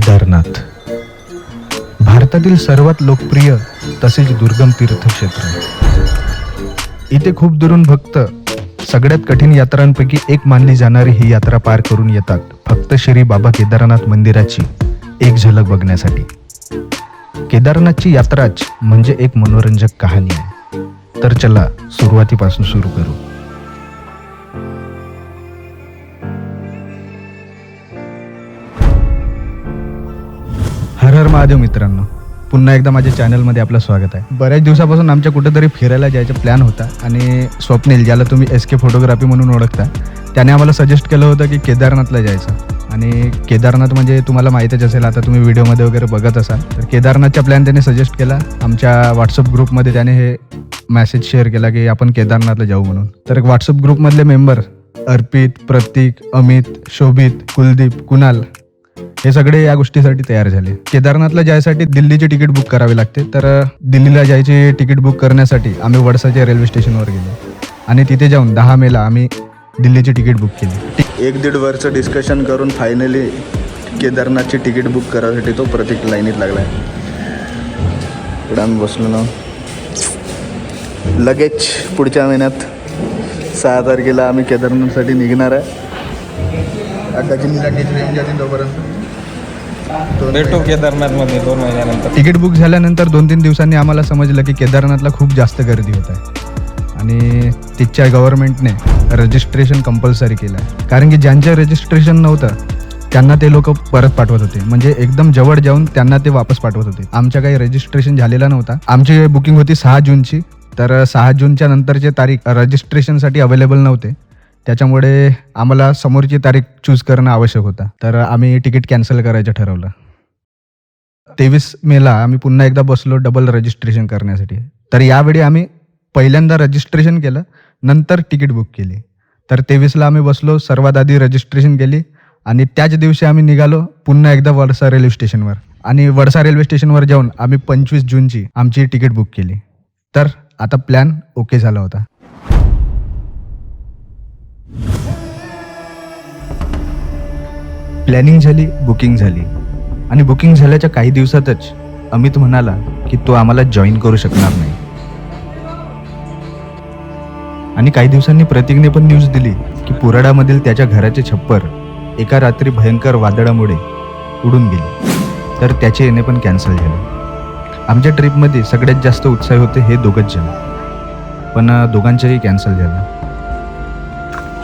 केदारनाथ भारतातील सर्वात लोकप्रिय तसेच दुर्गम तीर्थक्षेत्र. इथे खूप दुरून भक्त सगळ्यात कठीण यात्रांपैकी एक मानली जाणारी ही यात्रा पार करून येतात फक्त श्री बाबा केदारनाथ मंदिराची एक झलक बघण्यासाठी. केदारनाथची यात्राच म्हणजे एक मनोरंजक कहाणी आहे. तर चला सुरुवातीपासून सुरू करू. हर हर महादेव मित्रांनो, पुन्हा एकदा माझ्या चॅनलमध्ये आपलं स्वागत आहे. बऱ्याच दिवसापासून आमच्या कुठेतरी फिरायला जायचा प्लॅन होता आणि स्वप्नील, ज्याला तुम्ही SK फोटोग्राफी म्हणून ओळखता, त्याने आम्हाला सजेस्ट केलं होतं की केदारनाथला जायचं. आणि केदारनाथ म्हणजे तुम्हाला माहीतच असेल, आता तुम्ही व्हिडिओमध्ये वगैरे बघत असाल. तर केदारनाथचा प्लॅन त्याने सजेस्ट केला. आमच्या व्हॉट्सअप ग्रुपमध्ये त्याने हे मेसेज शेअर केला की आपण केदारनाथला जाऊ म्हणून. तर व्हॉट्सअप ग्रुपमधले मेंबर अर्पित, प्रतीक, अमित, शोभित, कुलदीप, कुणाल हे सगळे या गोष्टीसाठी तयार झाले. केदारनाथला जायसाठी दिल्लीची तिकीट बुक करावी लागते. तर दिल्लीला जायची तिकीट बुक करण्यासाठी आम्ही वडसाच्या रेल्वे स्टेशनवर गेलो आणि तिथे जाऊन 10 मेला आम्ही दिल्लीची तिकीट बुक केली. 1-1.5 वर्ष डिस्कशन करून फायनली केदारनाथची तिकीट बुक करायसाठी तो प्रतीक लाईनीत लागला आहे. इकडे आम्ही बसलो ना. लगेच पुढच्या महिन्यात 6 तारखेला आम्ही केदारनाथसाठी निघणार आहे. भेटू केदारनाथमध्ये 2 महिन्यानंतर. तिकीट बुक झाल्यानंतर 2-3 दिवसांनी आम्हाला समजलं की केदारनाथला खूप जास्त गर्दी होत आहे आणि तिथच्या गव्हर्नमेंटने रजिस्ट्रेशन कंपल्सरी केलं आहे. कारण की ज्यांचं रजिस्ट्रेशन नव्हतं त्यांना ते लोक परत पाठवत होते, म्हणजे एकदम जवळ जाऊन त्यांना ते वापस पाठवत होते. आमच्या काही रजिस्ट्रेशन झालेला नव्हता. आमची बुकिंग होती 6 जूनची. तर 6 जूनच्या नंतरचे तारीख रजिस्ट्रेशनसाठी अवेलेबल नव्हते, त्याच्यामुळे आम्हाला समोरची तारीख चूज करणं आवश्यक होतं. तर आम्ही तिकीट कॅन्सल करायचं ठरवलं. 23 मेला आम्ही पुन्हा एकदा बसलो डबल रजिस्ट्रेशन करण्यासाठी. तर यावेळी आम्ही पहिल्यांदा रजिस्ट्रेशन केलं, नंतर तिकीट बुक केली. तर 23ला आम्ही बसलो, सर्वात आधी रजिस्ट्रेशन केली आणि त्याच दिवशी आम्ही निघालो पुन्हा एकदा वडसा रेल्वे स्टेशनवर. आणि वडसा रेल्वे स्टेशनवर जाऊन आम्ही 25 जूनची आमची तिकीट बुक केली. तर आता प्लॅन ओके झाला होता. प्लॅनिंग झाली, बुकिंग झाली आणि बुकिंग झाल्याच्या काही दिवसातच अमित म्हणाला की तो आम्हाला जॉईन करू शकणार नाही. आणि काही दिवसांनी प्रतीकने पण न्यूज दिली की पुराडामधील त्याच्या घराचे छप्पर एका रात्री भयंकर वादळामुळे उडून गेले. तर त्याचे येणे पण कॅन्सल झाले. आमच्या ट्रिपमध्ये सगळ्यात जास्त उत्साही होते हे दोघंच जण, पण दोघांचंही कॅन्सल झालं.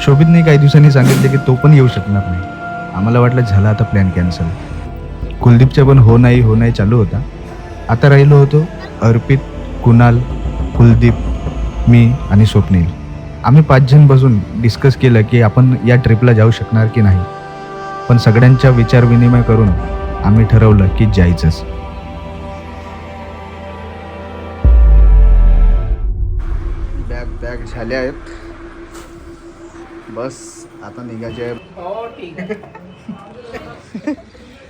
शोभितने काही दिवसांनी सांगितले की तो पण येऊ शकणार नाही. आम्हाला वाटलं झालं आता प्लॅन कॅन्सल. कुलदीपच्या पण हो नाही चालू होता. आता राहिलो होतो अर्पित, कुणाल, कुलदीप, मी आणि स्वप्नील. आम्ही 5 जण बसून डिस्कस केलं की आपण या ट्रिपला जाऊ शकणार की नाही. पण सगळ्यांच्या विचारविनिमय करून आम्ही ठरवलं की जायचंच. बॅग झाल्या आहेत, बस आता निघायचे आहे.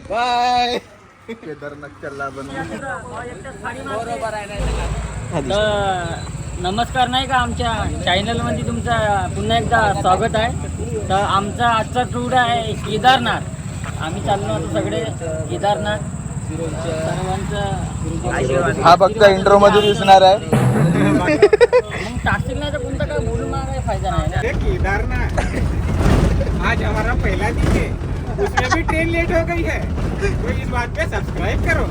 बाय. केदारनाथच्या लाभन नमस्कार. नाही का, आमच्या चॅनलमध्ये तुमचं पुन्हा एकदा स्वागत आहे. तर आमचा आजचा टूर आहे केदारनाथ. आम्ही चाललो आता सगळे केदारनाथ. सर्वांचं हा फक्त इंट्रो मध्ये दिसणार आहे. मग टाकतील नाही तर कोणता काय बोलून काय फायदा नाही ना. केदारनाथ आज हमारा पहला दिन है, उसमें भी ट्रेन लेट हो गई है, तो इस बात पे सब्सक्राइब करो.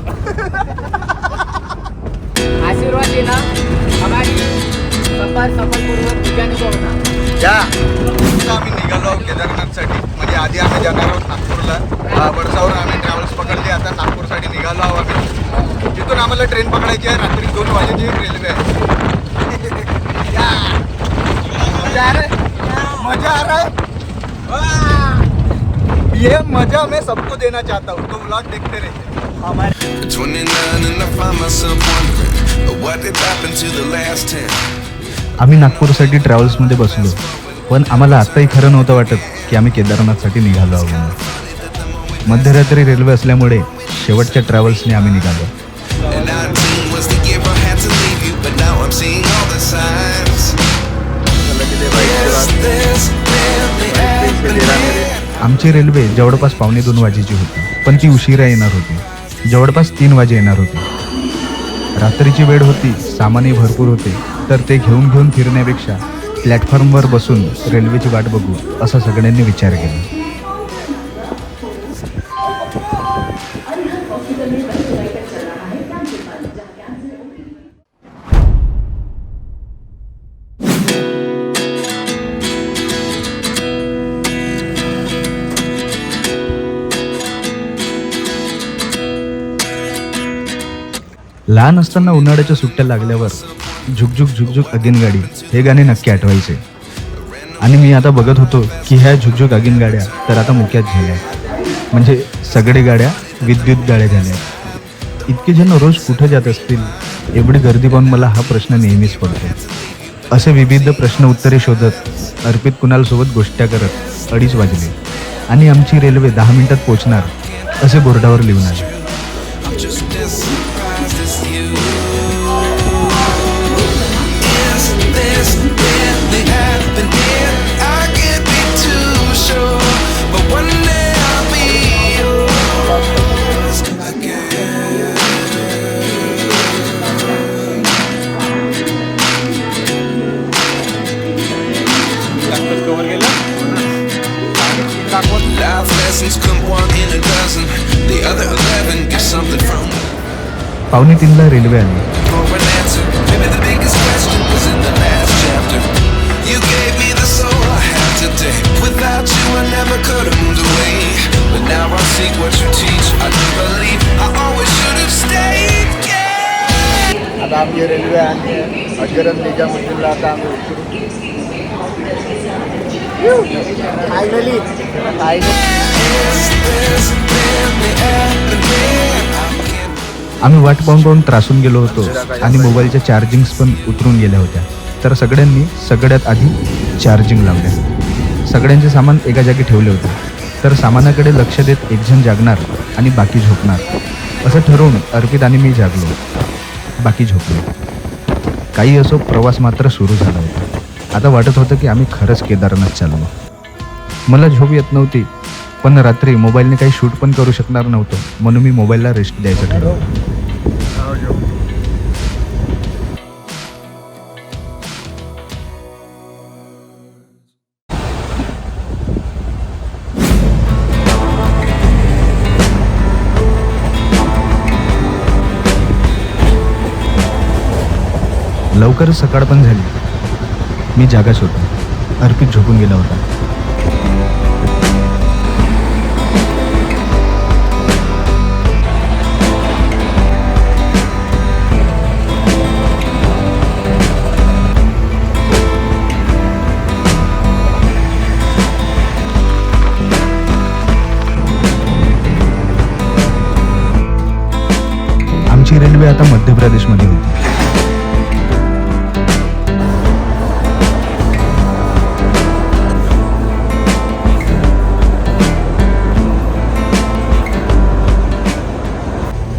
आशीर्वाद देना हमारी सफलपूर्वक ठिकाणी पोहोचणार. या आम्ही निघालो आहोत केदारनाथसाठी. म्हणजे आधी आम्ही जाणार आहोत नागपूरला. वडसावरून आम्ही ट्रॅव्हल्स पकडली. आता नागपूरसाठी निघालो आहोत आम्ही. तिथून आम्हाला ट्रेन पकडायची आहे. रात्री 2 वाजेची रेल्वे आहे. मजा आ रहा है, मजा आ रहा है. ये मजा मैं सबको देना चाहता हूँ, तो व्लॉग देखते रहिए हमारे. 29 and I find myself wondering what did happen to the last 10. आम्ही नागपूरसाठी ट्रॅव्हल्समध्ये बसलो, पण आम्हाला आत्ताही खरं नव्हतं वाटत की आम्ही केदारनाथसाठी निघालो आहोत म्हणून. मध्यरात्री रेल्वे असल्यामुळे शेवटच्या ट्रॅव्हल्सने आम्ही निघालो. And 19 was the year I had to leave you, but now I'm seeing all the signs. Yes, there's barely happening. आमची रेल्वे जवळपास 1:45 वाजेची होती, पण ती उशिरा येणार होती. जवळपास 3 वाजे येणार होती. रात्रीची वेळ होती, सामानही भरपूर होते, तर ते घेऊन फिरण्यापेक्षा प्लॅटफॉर्मवर बसून रेल्वेची वाट बघू असा सगळ्यांनी विचार केला. लहान असताना उन्हाळ्याच्या सुट्ट्या लागल्यावर झुकझुक झुकझुक अगीन गाडी हे गाणे नक्की आठवायचे. आणि मी आता बघत होतो की ह्या झुकझुक अगीन गाड्या तर आता मुक्यात झाल्या, म्हणजे सगळे गाड्या विद्युत गाड्या झाल्या. इतके जण रोज कुठे जात असतील, एवढी गर्दी पाहून मला हा प्रश्न नेहमीच पडतो. असे विविध प्रश्न उत्तरे शोधत अर्पित कुणालसोबत गोष्टी करत 2:30 वाजले आणि आमची रेल्वे 10 मिनिटात पोहोचणार असे बोर्डावर लिहून आले. I'm just as surprised as you. Is this really happening? I can't be too sure, but one day I'll be yours again. Life lessons come one in a dozen. The other 11 get something from 2:45 railway आली. for an answer. Maybe the biggest question was in the last chapter. You gave me the soul I have today. Without you I never could have moved away. But now I seek what you teach. I do believe I always should have stayed. Yeah. आता आमची railway आणि अजगरम निजामुद्दीनला आता आम्ही finally Is this really happening? I can't आम्ही वाट पाहून त्रासून गेलो होतो आणि मोबाईलच्या चार्जिंग्स पण उतरून गेल्या होत्या. तर सगळ्यांनी सगळ्यात आधी चार्जिंग लावल्या. सगळ्यांचे सामान एका जागी ठेवले होते. तर सामानाकडे लक्ष देत एकजण जागणार आणि बाकी झोपणार असं ठरवून अर्पित आणि मी जागलो, बाकी झोपलो. काही असो, प्रवास मात्र सुरू झाला होता. आता वाटत होतं की आम्ही खरंच केदारनाथ चाललो. मला झोप येत नव्हती, पण रात्री मोबाईलने काही शूट पण करू शकणार नव्हतं, म्हणून मी मोबाईलला रेस्ट द्यायचं ठरवलं. लवकरच सकाळ पण झाली. मी जागाच होतो. अर्पित झोपून गेला होता. आमची रेल्वे आता मध्य प्रदेशमध्ये होती.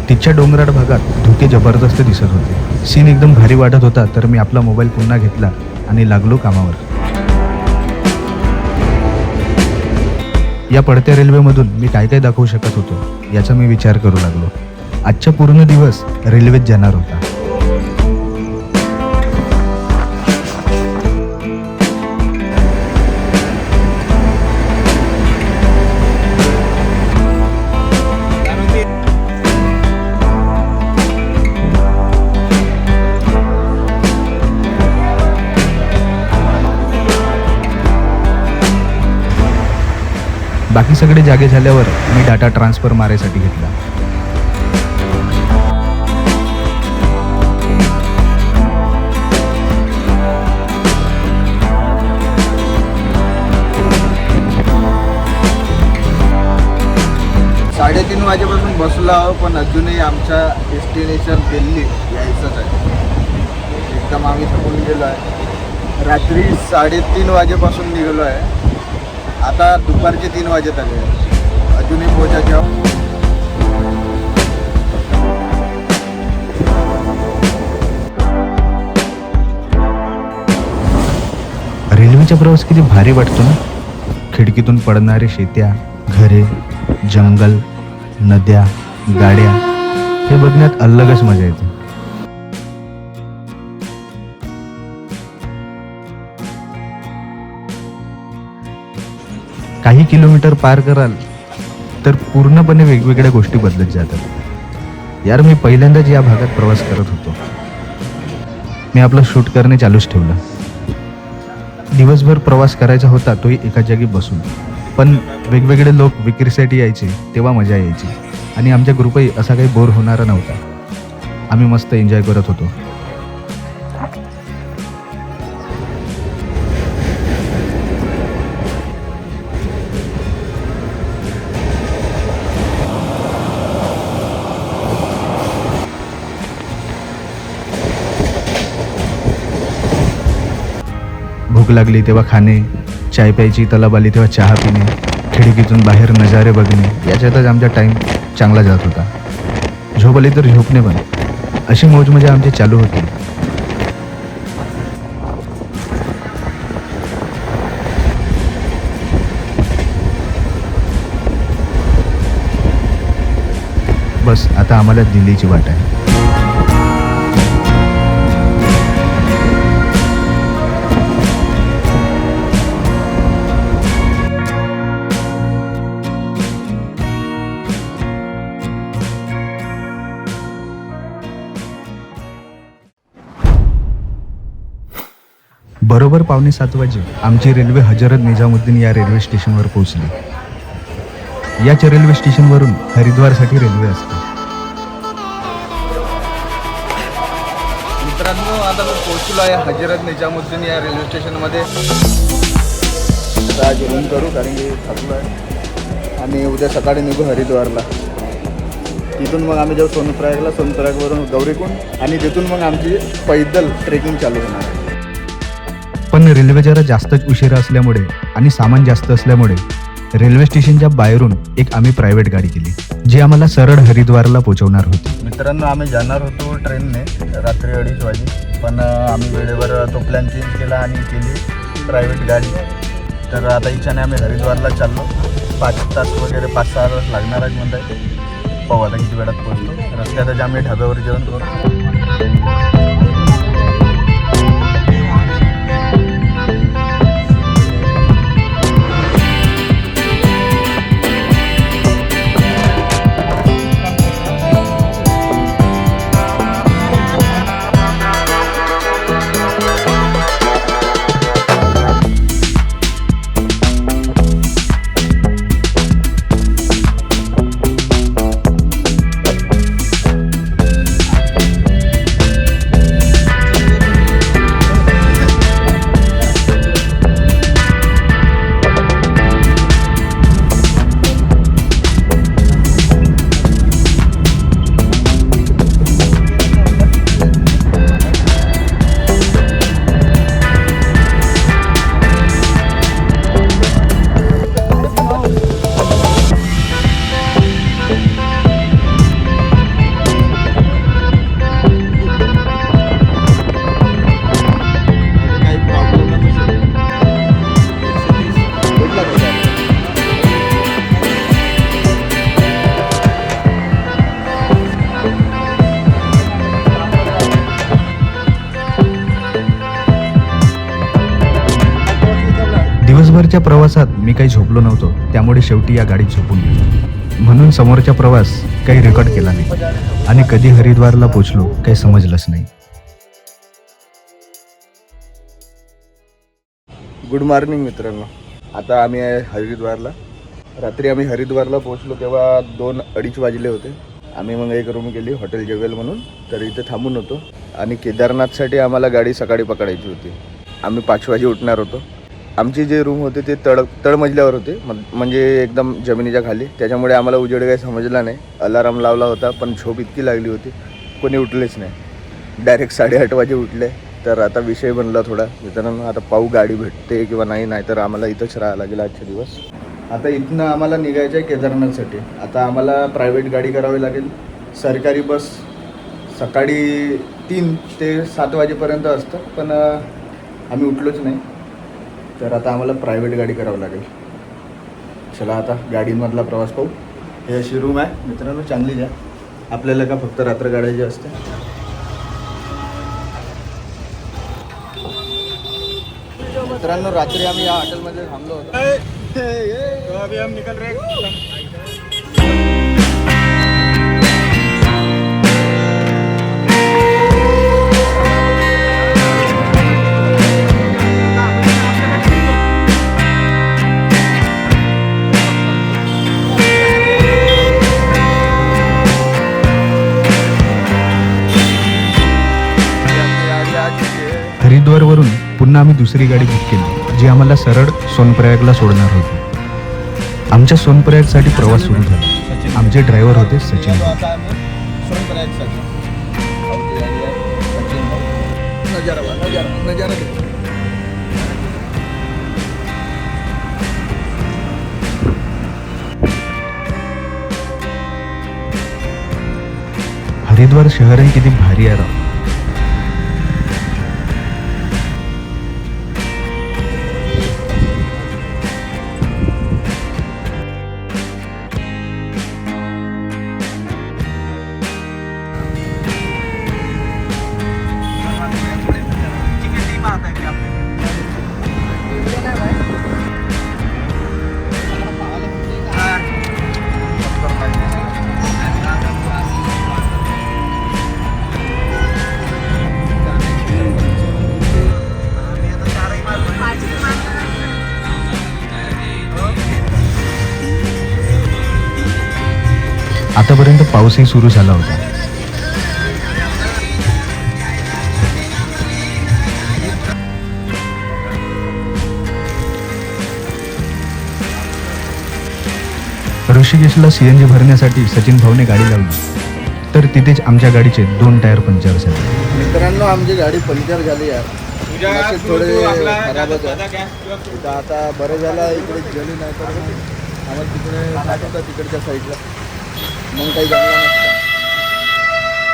तिच्या डोंगराळ भागात धुके जबरदस्त दिसत होते. सीन एकदम भारी वाटत होता. तर मी आपला मोबाईल पुन्हा घेतला आणि लागलो कामावर. या पडत्या रेल्वेमधून मी काय काय दाखवू शकत होतो याचा मी विचार करू लागलो. आजचा पूर्ण दिवस रेल्वेत जाणार होता. बाकी सगळे जागे झाल्यावर मी डाटा ट्रान्सफर मारायसाठी घेतला. साडेतीन वाजेपासून बसलो आहो, पण अजूनही आमच्या डेस्टिनेशन दिल्ली यायचंच आहे. एकदम आम्ही थकून गेलो आहे. रात्री 3:30 वाजेपासून निघालो आहे. आता दुपारचे 3 वाजत आले. अजूनही पोहोचायचे आहोत. रेल्वेचा प्रवास किती भारी वाटतो ना. खिडकीतून पडणारे शेत्या, घरे, जंगल, नद्या, गाड्या हे बघण्यात अलगच मजा येते. काही किलोमीटर पार कराल तर पूर्णपणे वेगवेगळ्या गोष्टी बदलत जातात. यार, मी पहिल्यांदाच या भागात प्रवास करत होतो. मी आपलं शूट करणे चालूच ठेवलं. दिवसभर प्रवास करायचा होता, तोही एका जागी बसून. पण वेगवेगळे लोक विक्रीसाठी यायचे तेव्हा मजा यायची. आणि आमच्या ग्रुपही असा काही बोर होणारा नव्हता. आम्ही मस्त एन्जॉय करत होतो. भूक लागली तेव्हा खाणे, चाय प्यायची तलब आली तेव्हा चहा पिणे, खिडकीतून बाहेर नजारे बघणे, याच्यातच आमचा टाईम चांगला जात होता. झोप आली तर झोपणे पण, अशी मौज मजा आमची चालू होती. बस आता आम्हाला दिल्लीची वाट आहे. बरोबर 6:45 वाजे आमची रेल्वे हजरत निजामुद्दीन या रेल्वे स्टेशनवर पोहोचली. याच रेल्वे स्टेशनवरून हरिद्वारसाठी रेल्वे असते. मित्रांनो, आता मी पोहोचलो आहे हजरत निजामुद्दीन या रेल्वे स्टेशनमध्ये. आज रूम करू कारण की थकलो आहे आणि उद्या सकाळी निघू हरिद्वारला. तिथून मग आम्ही जाऊ सोनप्रयागला, सोनप्रयागवरून गौरीकुंड आणि तिथून मग आमची पैदल ट्रेकिंग चालू होणार. पण रेल्वे जरा जास्तच उशिरा असल्यामुळे आणि सामान जास्त असल्यामुळे रेल्वे स्टेशनच्या बाहेरून एक आम्ही प्रायव्हेट गाडी केली, जी आम्हाला सरळ हरिद्वारला पोहोचवणार होती. मित्रांनो, आम्ही जाणार होतो ट्रेनने रात्री 2:30 वाजे, पण आम्ही वेळेवर तो प्लॅन चेंज केला आणि केली प्रायव्हेट गाडी. तर आता इच्छाने आम्ही हरिद्वारला चाललो. 5 तास वगैरे 5-6 तास लागणारच म्हणताय. पाहू आता किती वेळात पोहोचतो. रस्त्यातच आम्ही ढाब्यावर जेवण करू. दिवसभरच्या प्रवासात मी काही झोपलो नव्हतो, त्यामुळे शेवटी या गाडीत झोपून गेलो. म्हणून समोरचा प्रवास काही रेकॉर्ड केला नाही आणि कधी हरिद्वारला पोचलो काही समजलंच नाही. गुड मॉर्निंग मित्रांनो. आता आम्ही आहे हरिद्वारला. रात्री आम्ही हरिद्वारला पोहोचलो तेव्हा 2-2:30 वाजले होते. आम्ही मग एक रूम केली हॉटेल जेवेल म्हणून, तर इथे थांबून होतो. आणि केदारनाथसाठी आम्हाला गाडी सकाळी पकडायची होती. आम्ही 5 वाजे उठणार होतो. आमची जे रूम होते ते तळमजल्यावर होते, म्हणजे एकदम जमिनीच्या खाली. त्याच्यामुळे आम्हाला उजेड काही समजला नाही. अलाराम लावला होता पण झोप इतकी लागली होती कोणी उठलेच नाही. डायरेक्ट 8:30 वाजे उठले. तर आता विषय बनला थोडा. मित्रांनो, आता पाहू गाडी भेटते किंवा नाही तर आम्हाला इथंच राहायला लागेल आजचे दिवस. आता इथनं आम्हाला निघायचं आहे केदारनाथसाठी. आता आम्हाला प्रायव्हेट गाडी करावी लागेल. सरकारी बस सकाळी 3 ते 7 वाजेपर्यंत असतं, पण आम्ही उठलोच नाही. तर आता आम्हाला प्रायव्हेट गाडी करावं लागेल. चला आता गाडीमधला प्रवास पाहू. ही अशी रूम आहे मित्रांनो, चांगलीच आहे. आपल्याला का फक्त रात्र काढायची असते. मित्रांनो रात्री आम्ही या हॉटेलमध्ये थांबलो होतो. अभी हम निकल रहे हैं. हरिद्वारवरून पुन्हा आम्ही दुसरी गाडी बुक केली, जी आम्हाला सरळ सोनप्रयागला सोडणार होती. आमच्या सोनप्रयागसाठी प्रवास सुरू झाला. आमचे ड्रायव्हर होते सचिन. आता आम्ही सोनप्रयागसाठी आमची गाडी आहे सचिन भाऊ. नजारा देखो. हरिद्वार शहर आहे किती भारी आहे राव. आतापर्यंत पाऊसही सुरू झाला होता. ऋषिकेशला CNG भरण्यासाठी सचिन भाऊने गाडी लावली, तर तिथेच आमच्या गाडीचे 2 टायर पंक्चर झाले. मित्रांनो आमची गाडी पंक्चर झाली यार. तुझ्या नशीब थोडे तू आपला खराबच आहे. दादा गॅस इथं आता बरं झालं इकडे गेली नाही तर आम्हाला तिकडे जात होता तिकडच्या साईडला, मग काही जमलं नसतं.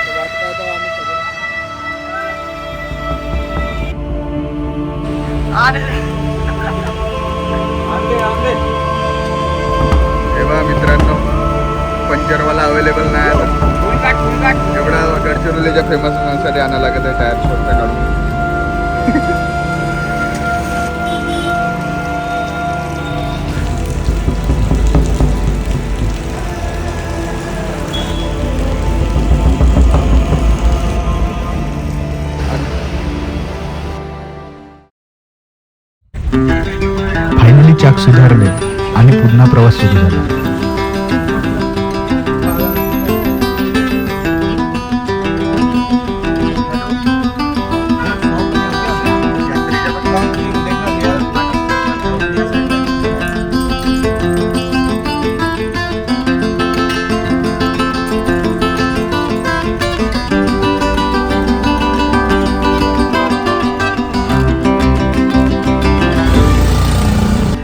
तर वाटतं आता आम्ही सगळं हे बघा मित्रांनो, पंचरवाला अवेलेबल नाही आता. एवढा गडचिरोलीच्या फेमस माणसाठी आणायला लागत आहे टायर स्वतः काढून. फायनली चाक सुधारले आणि पुन्हा प्रवास सुरू झाला.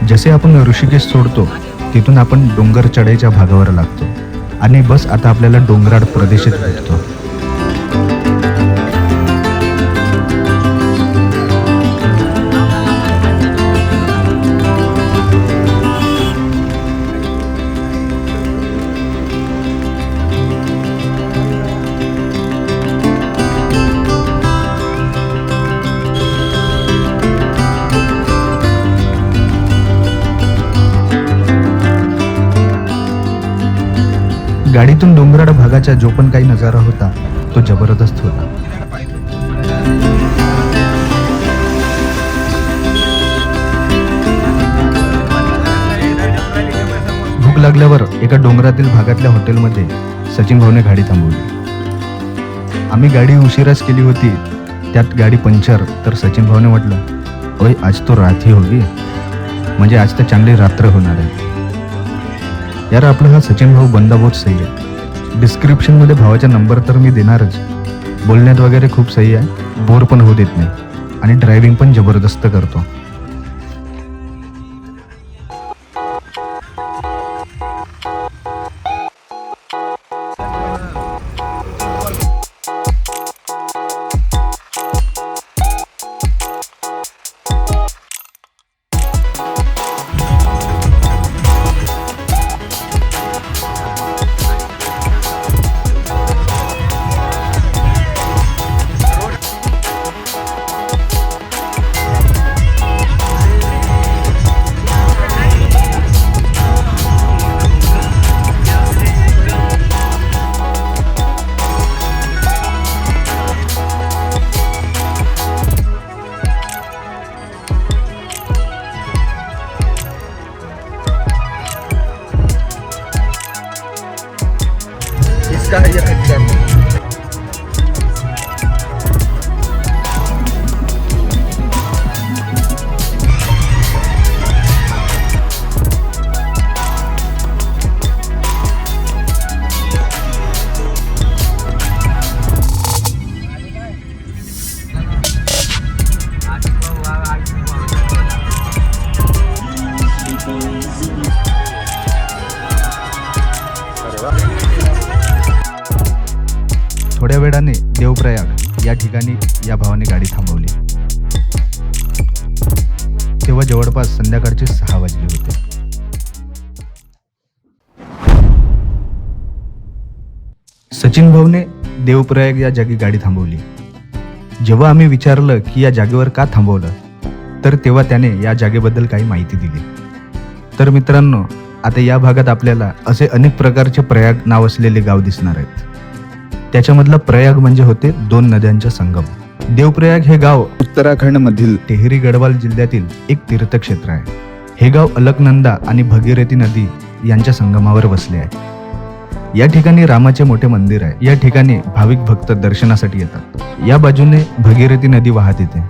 जसे आपण ऋषिकेश सोडतो तिथून आपण डोंगर चढाईच्या भागावर लागतो आणि बस आता आपल्याला डोंगराळ प्रदेशात भेटतो. गाडीतून डोंगराळ भागाचा जो पण काही नजारा होता तो जबरदस्त होता. भूक लागल्यावर एका डोंगरातील भागातल्या हॉटेलमध्ये सचिन भाऊने गाडी थांबवली. आम्ही गाडी उशिराच केली होती, त्यात गाडी पंक्चर. तर सचिन भाऊने म्हटलं, ओय आज तो रात ही होगी, म्हणजे आज तर चांगली रात्र होणार आहे. यार आपला हा सचिन भाऊ बंदा बहुत सही आहे. डिस्क्रिप्शनमध्ये भावाचा नंबर तर मी देणारच. बोलण्यात वगैरे खूप सही आहे, बोर पण होऊ देत नाही आणि ड्रायव्हिंग पण जबरदस्त करतो. ठिकाणी या भावाने गाडी थांबवली. तेव्हा जवळपास संध्याकाळचे 6 वाजले होते. सचिन भाऊने देवप्रयाग या जागी गाडी थांबवली. जेव्हा आम्ही विचारलं की या जागेवर का थांबवलं, तर तेव्हा त्याने या जागेबद्दल काही माहिती दिली. तर मित्रांनो, आता या भागात आपल्याला असे अनेक प्रकारचे प्रयाग नाव असलेले गाव दिसणार आहेत. त्याच्यामधला प्रयाग म्हणजे होते 2 नद्यांचा संगम. देवप्रयाग हे गाव उत्तराखंड मधील टेहरी गढवाल जिल्ह्यातील एक तीर्थक्षेत्र आहे. हे गाव अलकनंदा आणि भगीरथी नदी यांच्या संगमावर वसले आहे. या ठिकाणी रामाचे मोठे मंदिर आहे. या ठिकाणी भाविक भक्त दर्शनासाठी येतात. या बाजूने भगीरथी नदी वाहत येते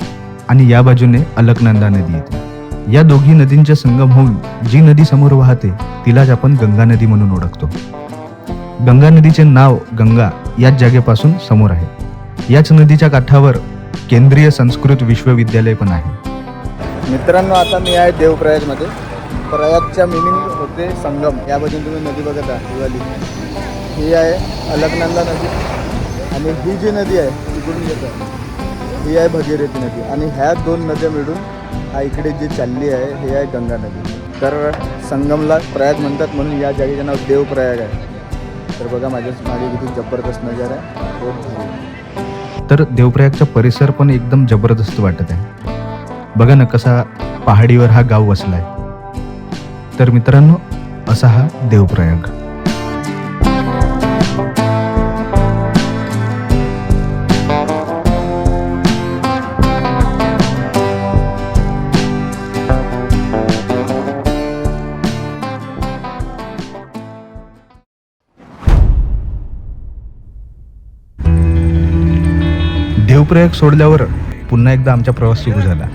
आणि या बाजूने अलकनंदा नदी येते. या दोघी नदींचे संगम होऊन जी नदी समोर वाहते तिलाच आपण गंगा नदी म्हणून ओळखतो. गंगा नदीचे नाव गंगा याच जागेपासून समोर आहे. याच नदीच्या काठावर केंद्रीय संस्कृत विश्वविद्यालय पण आहे. मित्रांनो, आता मी आहे देवप्रयागमध्ये. प्रयागच्या मिनिंग होते संगम. या बाजून तुम्ही नदी बघत आहात, ही वाली. ही आहे अलकनंदा नदी आणि ही जी नदी आहे तिकडून येत आहे, ही आहे भगीरथी नदी. आणि ह्या 2 नद्या मिळून हा इकडे जी चालली आहे हे आहे गंगा नदी. तर संगमला प्रयाग म्हणतात म्हणून या जागेचं नाव देवप्रयाग आहे. तर बघा माझ्या मागे किती जबरदस्त नजारा आहे, खूप भारी. तर देवप्रयागचा परिसर पण एकदम जबरदस्त वाटत आहे. बघा ना कसा पहाडीवर हा गाव वसलाय. तर मित्रांनो, असा हा देवप्रयाग. देवप्रयाग सोडल्यावर पुन्हा एकदा आमचा प्रवास सुरू झाला.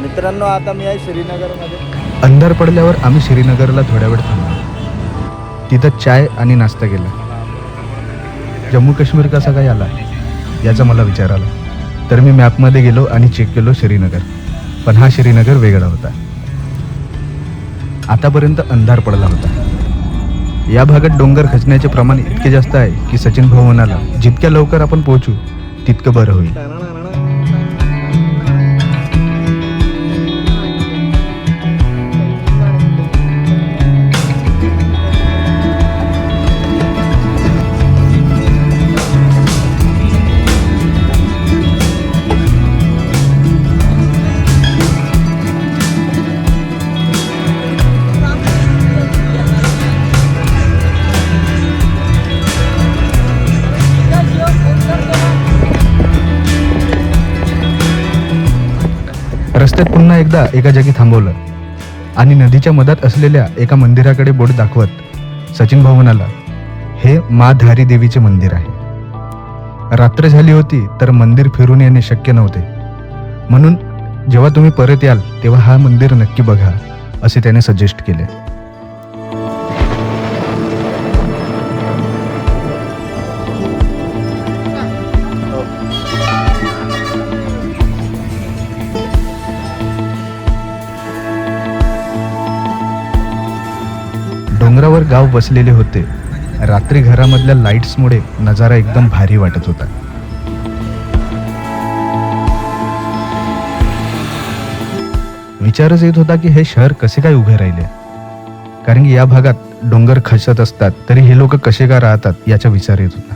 मित्रांनो, आता मी आहे श्रीनगरमध्ये. अंधार पडल्यावर आम्ही श्रीनगरला थोड्या वेळ थांबलो. तिथं चाय आणि नाश्ता केला. जम्मू काश्मीर कसा काय आला याचा मला विचार आला. तर मी मॅपमध्ये गेलो आणि चेक केलो श्रीनगर. पण हा श्रीनगर वेगळा होता. आतापर्यंत अंधार पडला होता. या भागात डोंगर खचण्याचे प्रमाण इतके जास्त आहे की सचिन भाऊ म्हणाला, जितक्या लवकर आपण पोहोचू तितकं बरं होईल. रस्त्यात पुन्हा एकदा एका जागी थांबवलं आणि नदीच्या मधात असलेल्या एका मंदिराकडे बोट दाखवत सचिन भाऊ म्हणाला, हे मा धारी देवीचे मंदिर आहे. रात्र झाली होती तर मंदिर फिरून येणे शक्य नव्हते, म्हणून जेव्हा तुम्ही परत याल तेव्हा हा मंदिर नक्की बघा असे त्याने सजेस्ट केले. डोंगरावर गाव बसलेले होते. रात्री घरामधल्या लाईट्समुळे नजारा एकदम भारी वाटत होता. विचारच येत होता की हे शहर कसे काय उभे राहिले, कारण की या भागात डोंगर खचत असतात तरी हे लोक कसे का राहतात याचा विचार येत होता.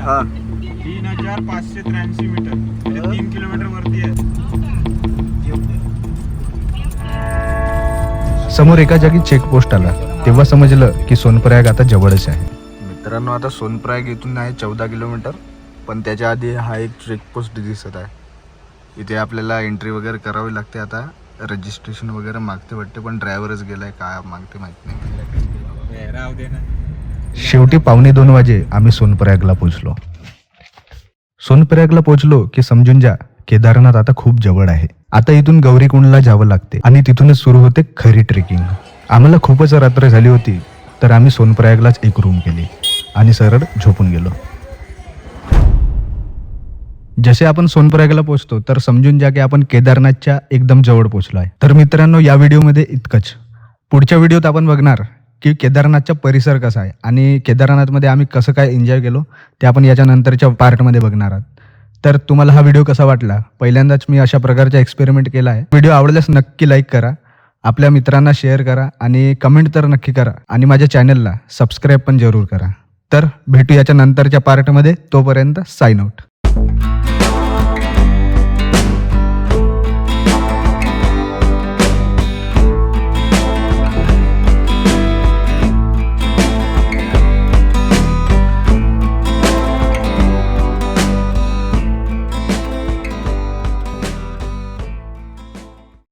हा 3583 मीटर म्हणजे 3 किलोमीटर वरती आहे. समोर एका जागी चेकपोस्ट आला. तेव्हा समजलं की सोनप्रयाग आता जवळच आहे. मित्रांनो, आता सोनप्रयाग इथून आहे 14 किलोमीटर, पण त्याच्या आधी हा एक चेकपोस्ट दिसत आहे. इथे आपल्याला एंट्री वगैरे करावी लागते. आता रजिस्ट्रेशन वगैरे मागते वाटते, पण ड्रायव्हरच गेलाय, काय मागते माहित नाही. राहू दे ना. शेवटी 1:45 वाजे आम्ही सोनप्रयागला पोहोचलो. सोनप्रयागला पोहोचलो की समजून जा केदारनाथ आता खूप जवळ आहे. आता इथून गौरीकुंडला जावं लागते आणि तिथूनच सुरू होते खरी ट्रेकिंग. आम्हाला खूपच रात्र झाली होती, तर आम्ही सोनप्रयागलाच एक रूम केली आणि सरळ झोपून गेलो. जसे आपण सोनप्रयागला पोहोचतो तर समजून जा की आपण केदारनाथच्या एकदम जवळ पोहोचलो आहे. तर मित्रांनो, या व्हिडिओमध्ये इतकंच. पुढच्या व्हिडिओत आपण बघणार की केदारनाथचा परिसर कसा आहे आणि केदारनाथमध्ये आम्ही कसं काय एन्जॉय केलो ते आपण याच्या नंतरच्या पार्टमध्ये बघणार आहात. तर तुम्हाला हा व्हिडिओ कसा वाटला? पहिल्यांदाच मी अशा प्रकारचा एक्सपेरिमेंट केला आहे. व्हिडिओ आवडल्यास नक्की लाईक करा, आपल्या मित्रांना शेअर करा आणि कमेंट तर नक्की करा आणि माझ्या चॅनलला सबस्क्राईब पण जरूर करा. तर भेटू याच्या नंतरच्या पार्टमध्ये. तोपर्यंत साइन आउट.